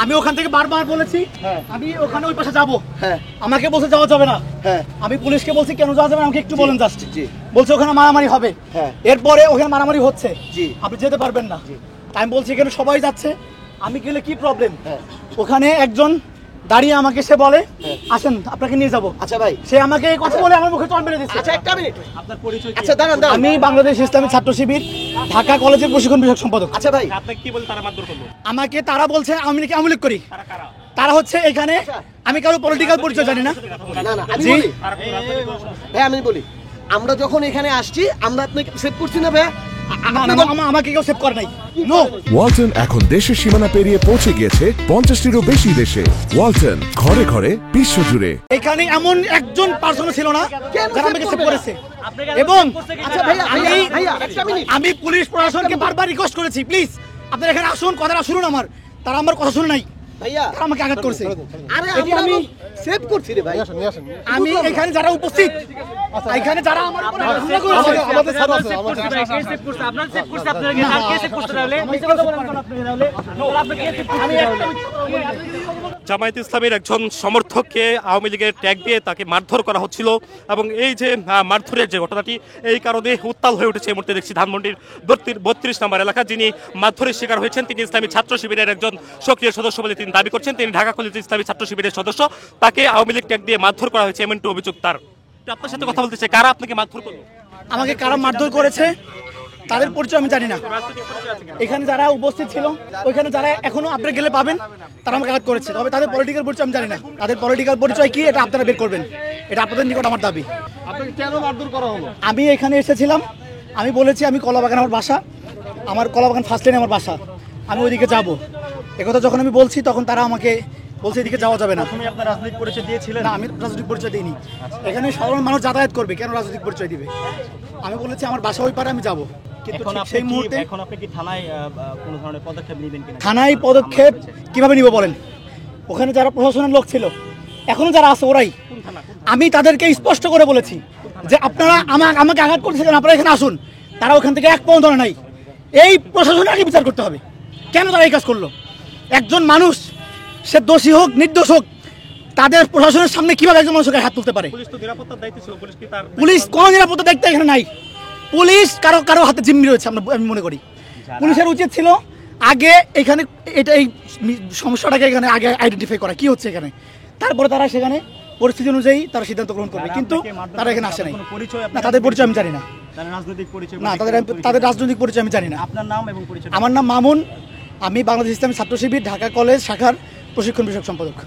আমি ওখান থেকে বারবার বলেছি আমি ওখানে ওই পাশে যাবো, আমাকে বলছে যাওয়া যাবে না। আমি পুলিশকে বলছি কেন যাওয়া যাবে না, আমাকে একটু বলেন জাস্ট। বলছে ওখানে মারামারি হবে, এরপরে ওখানে মারামারি হচ্ছে, আপনি যেতে পারবেন না। আমি বলছি এখানে সবাই যাচ্ছে, আমি গেলে কি প্রবলেম? ওখানে একজন দাঁড়িয়ে আমাকে সে বলে আসেন আপনাকে নিয়ে যাবো। আচ্ছা ভাই, সে আমাকে এই কথা বলে আমার মুখে চড় মেরে দিচ্ছে। আচ্ছা একটা মিনিট, আপনার পরিচয় কি? আচ্ছা দাঁড়ান। আমি বাংলাদেশ ইসলামী ছাত্র শিবির ঢাকা কলেজের প্রশিক্ষণ বিষয়ক সম্পাদক। আচ্ছা ভাই, আপনাকে কি বলে তারা মারধর করলো? আমাকে তারা বলছে আমি নাকি আমলিক করি। তারা হচ্ছে এখানে, আমি কারো পলিটিক্যাল পরিচয় জানি না। না আমি বলি ভাই, আমি বলি আমরা যখন এখানে আসছি আমরা আপনাকে সেভ করছি না ভাই, আমাকে কেউ সেভ করে নাই। নো, ওয়ালটন এখন দেশের সীমানা পেরিয়ে পৌঁছে গিয়েছে 50টিরও বেশি দেশে। ওয়ালটন, ঘরে ঘরে, বিশ্বজুড়ে। এখানে এমন একজন পার্সন ছিল না যারা আমাকে সেভ করেছে। এবং আমি পুলিশ প্রশাসনকে বারবার রিকোয়েস্ট করেছি প্লিজ আপনারা এখানে আসুন, কথাটা শুনুন আমার। তারা আমার কথা শুনে নাই ভাইয়া, তারা আমাকে আঘাত করছে। আরে আমি সেভ করছি রে ভাই। আমি এখানে যারা উপস্থিত, এখানে যারা আমার উপর হামলা করেছে, আমাদের সাথে আছে, আমাদের কে সেভ করছে? আপনারা সেভ করছে, আপনারা কি আর কে সেভ করতে তাহলে? মিথ্যা কথা বলেন কেন আপনি তাহলে? আপনি কে সেভ করছেন? আমি একটা জামায়াত ইসলামের একজন সমর্থককে আওয়ামী লীগের ট্যাগ দিয়ে তাকে মারধর করা হচ্ছিল এবং এই যে মারধরের যে ঘটনাটি, এই কারণে উত্তাল হয়ে উঠেছে এই মুহূর্তে দেখছি ধানমন্ডির 32 নম্বর এলাকা। যিনি মারধরের শিকার হয়েছেন তিনি ইসলামী ছাত্র শিবিরের একজন সক্রিয় সদস্য বলে তিনি দাবি করছেন। তিনি ঢাকা কলেজ ইসলামী ছাত্র শিবিরের সদস্য, তাকে আওয়ামী লীগ ট্যাগ দিয়ে মারধর করা হয়েছে এমন একটি অভিযোগ তার। আপনার সাথে কথা বলতে চাই, কারা আপনাকে মারধর করলো? আমাকে কারা মারধর করেছে তাদের পরিচয় আমি জানি না। এখানে যারা উপস্থিত ছিল, ওইখানে যারা এখনো আপনারা গেলে পাবেন, তারা আমাকে আঘাত করেছে। তবে তাদের পলিটিক্যাল পরিচয় আমি জানি না। তাদের পলিটিক্যাল পরিচয় কি এটা আপনারা বের করবেন, এটা আপনাদের নিকট আমার দাবি। আপনাকে কেন মারধর করা হলো? আমি এখানে এসেছিলাম, আমি বলেছি আমি কলাবাগান আমার বাসা, আমার কলাবাগান ফার্স্ট লাইনে আমার বাসা, আমি ওইদিকে যাবো। একথা যখন আমি বলছি তখন তারা আমাকে বলছে এদিকে যাওয়া যাবে না। তুমি আপনার রাজনৈতিক পরিচয় দিয়েছিলেন? না, আমি রাজনৈতিক পরিচয় দিইনি। এখানে সাধারণ মানুষ যাতায়াত করবে, কেন রাজনৈতিক পরিচয় দিবে? আমি বলেছি আমার বাসা ওই পারে, আমি যাবো। কিন্তু সেই মুহূর্তে এখন আপনি কি থানায় কোনো ধরনের পদক্ষেপ নেবেন কিনা? থানায় পদক্ষেপ কিভাবে নিব বলেন? ওখানে যারা প্রশাসনের লোক ছিল, এখনো যারা আছে ওরাই। আমি তাদেরকে স্পষ্ট করে বলেছি যে আপনারা আমাকে আঘাত করতেছেন, আপনারা এখানে আসুন। তারা ওখান থেকে এক পাও ধরে নাই। এই প্রশাসনের আগে বিচার করতে হবে, কেন তারা এই কাজ করলো? একজন মানুষ সে দোষী হোক নির্দোষ হোক, তাদের প্রশাসনের সামনে কিভাবে একজন মানুষকে হাত তুলতে পারে? পুলিশ তো নিরাপত্তার দায়িত্ব ছিল, পুলিশ কি তার? পুলিশ কোনো নিরাপত্তা দায়িত্ব এখানে নাই। পুলিশ কারো হাতে জিম্মি রয়েছে আমি মনে করি। পুলিশের উচিত ছিল আগে এখানে এই সমস্যাটাকে এখানে আগে আইডেন্টিফাই করা কি হচ্ছে এখানে, তারপরে তারা সেখানে পরিস্থিতি অনুযায়ী তারা সিদ্ধান্ত গ্রহণ করবে। কিন্তু তারা এখানে আসে নাই। না, তাদের পরিচয় আমি জানি না। রাজনৈতিক পরিচয়? না, তাদের রাজনৈতিক পরিচয় আমি জানি না। আপনার নাম এবং পরিচয়? আমার নাম মামুন, আমি বাংলাদেশ ইসলামী ছাত্র শিবির ঢাকা কলেজ শাখার প্রশিক্ষণ বিষয়ক সম্পাদক।